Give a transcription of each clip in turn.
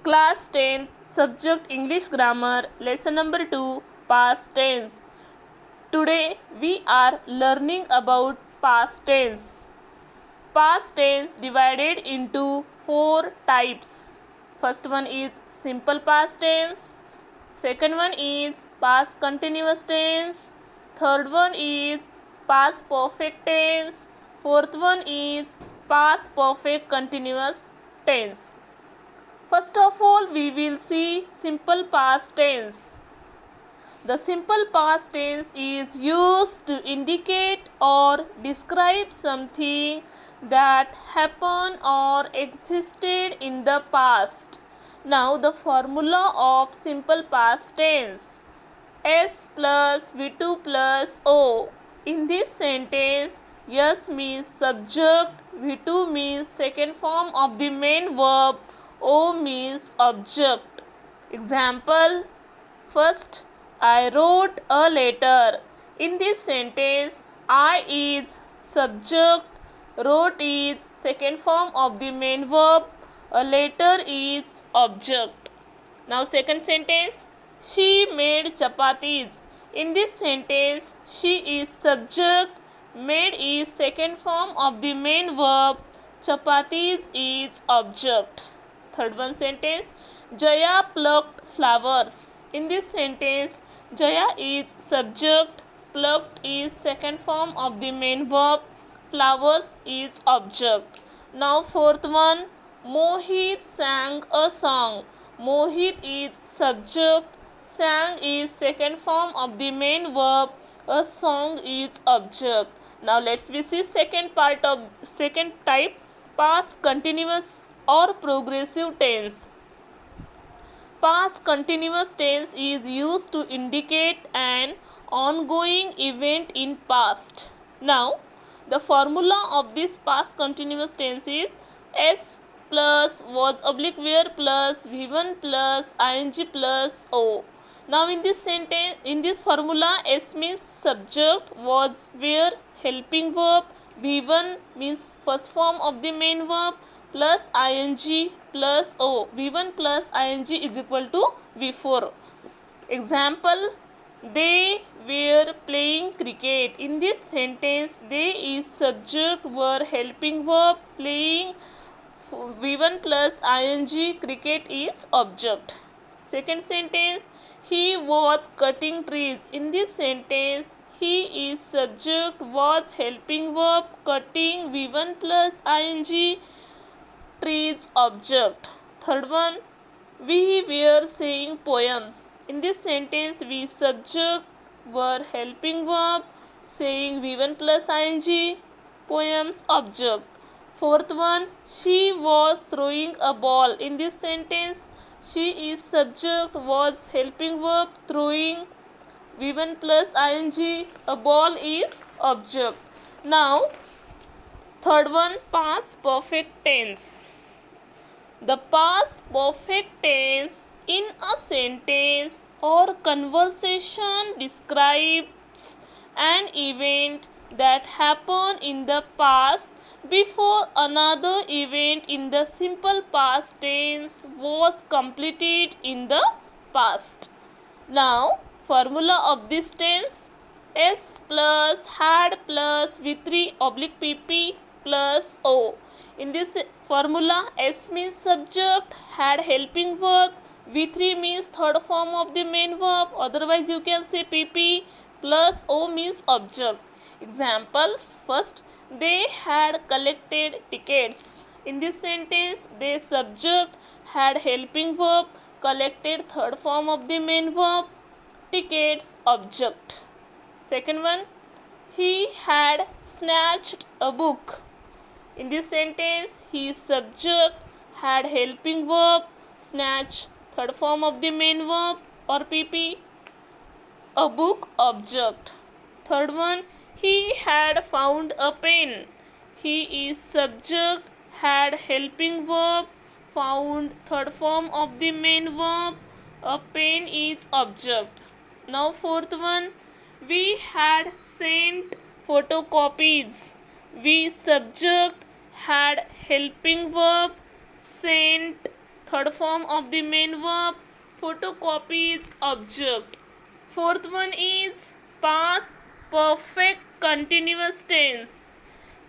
Class 10 Subject English Grammar Lesson number 2 Past Tense. Today we are learning about past tense. Past tense divided into 4 types. First one is simple past tense. Second one is past continuous tense. Third one is past perfect tense. Fourth one is past perfect continuous tense. First of all, we will see simple past tense. The simple past tense is used to indicate or describe something that happened or existed in the past. Now, the formula of simple past tense: S plus V2 plus O. In this sentence, S means subject, V2 means second form of the main verb, O means object. Example: first, I wrote a letter. In this sentence, I is subject, wrote is second form of the main verb, a letter is object. Now second sentence, she made chapatis. In this sentence, she is subject, made is second form of the main verb, chapatis is object. Third one sentence, Jaya plucked flowers. In this sentence, Jaya is subject, plucked is second form of the main verb, flowers is object. Now fourth one, Mohit sang a song. Mohit is subject, sang is second form of the main verb, a song is object. Now let's see second type, past continuous or progressive tense. Past continuous tense is used to indicate an ongoing event in past. Now, the formula of this past continuous tense is S plus was oblique where plus V1 plus ing plus O. Now, in this formula, S means subject, was where helping verb, V1 means first form of the main verb, plus ing plus O. V1 plus ing is equal to V4. Example, they were playing cricket. In this sentence, they is subject, were helping verb, playing V1 plus ing, cricket is object. Second sentence, he was cutting trees. In this sentence, he is subject, was helping verb, cutting V1 plus ing, trees object. Third one, we were saying poems. In this sentence, we subject, were helping verb, saying V1 plus ing, poems object. Fourth one, she was throwing a ball. In this sentence, she is subject, was helping verb, throwing V1 plus ing, a ball is object. Now, third one, past perfect tense. The past perfect tense in a sentence or conversation describes an event that happened in the past before another event in the simple past tense was completed in the past. Now, formula of this tense: S plus had plus V3 oblique PP plus O. In this formula, S means subject, had helping verb, V3 means third form of the main verb, otherwise you can say PP, plus O means object. Examples: first, they had collected tickets. In this sentence, they subject, had helping verb, collected third form of the main verb, tickets object. Second one, he had snatched a book. In this sentence, he is subject, had helping verb, snatch third form of the main verb or PP, a book object. Third one, he had found a pen. He is subject, had helping verb, found third form of the main verb, a pen is object. Now fourth one, we had sent photocopies. We subject, had helping verb, sent Third form of the main verb, photocopies object. Fourth one is past perfect continuous tense.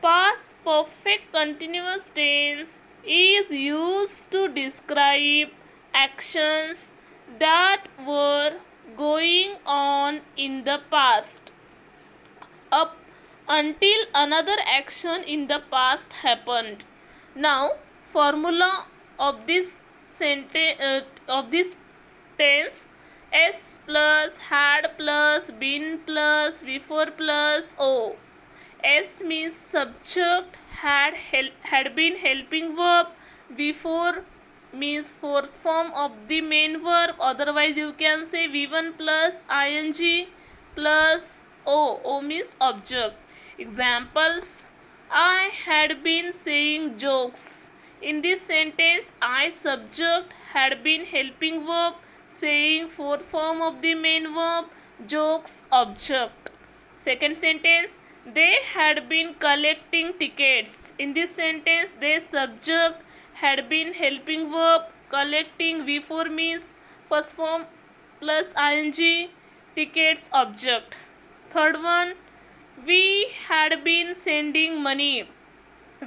Past perfect continuous tense is used to describe actions that were going on in the past up until another action in the past happened. Now, formula of this sentence of this tense: s plus had plus been plus before plus o. S means subject, had been helping verb, before means fourth form of the main verb, otherwise you can say V1 plus ing plus o. O means object. Examples: I had been saying jokes. In this sentence, I subject, had been helping verb, saying fourth form of the main verb, jokes object. Second sentence, they had been collecting tickets. In this sentence, they subject, had been helping verb, collecting before means first form plus ing, tickets object. Third one, we had been sending money.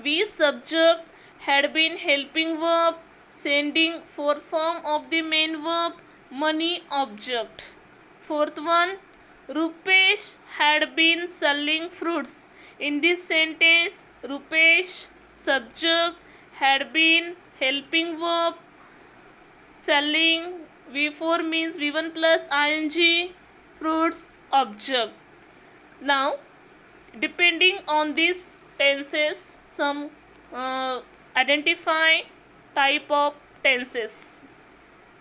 We subject, had been helping verb, sending fourth form of the main verb, money object. Fourth one, Rupesh had been selling fruits. In this sentence, Rupesh subject, had been helping verb, selling before means V1 plus ing, fruits object. Now, depending on these tenses, some identify type of tenses.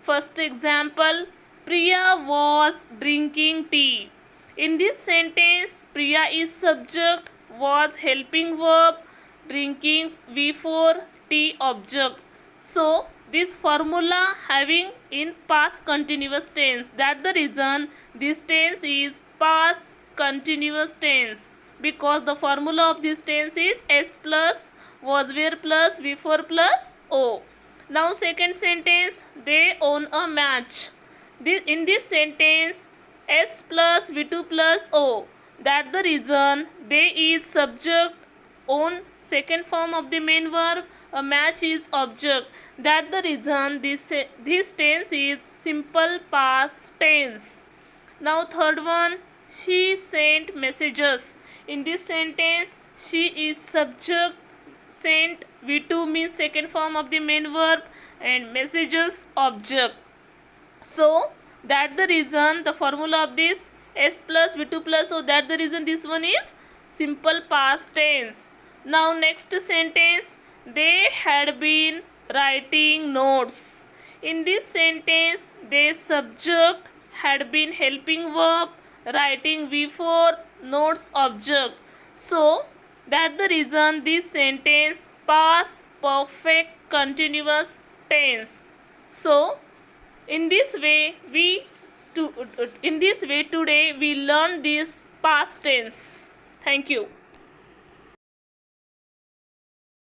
First example, Priya was drinking tea. In this sentence, Priya is subject, was helping verb, drinking before tea object. So, this formula having in past continuous tense. That's the reason this tense is past continuous tense, because the formula of this tense is s plus was where plus before plus o. Now second sentence, they own a match. In this sentence, s plus v2 plus o. That's the reason they is subject, own second form of the main verb, a match is object. That's the reason this tense is simple past tense. Now third one, she sent messages. In this sentence, she is subject, sent v2 means second form of the main verb, and messages object. So that's the reason the formula of this s plus v2 plus o. That's the reason this one is simple past tense. Now next sentence, they had been writing notes. In this sentence, they subject, had been helping verb, writing before, notes object. So that's the reason this sentence past perfect continuous tense. So in this way today we learn this past tense. Thank you.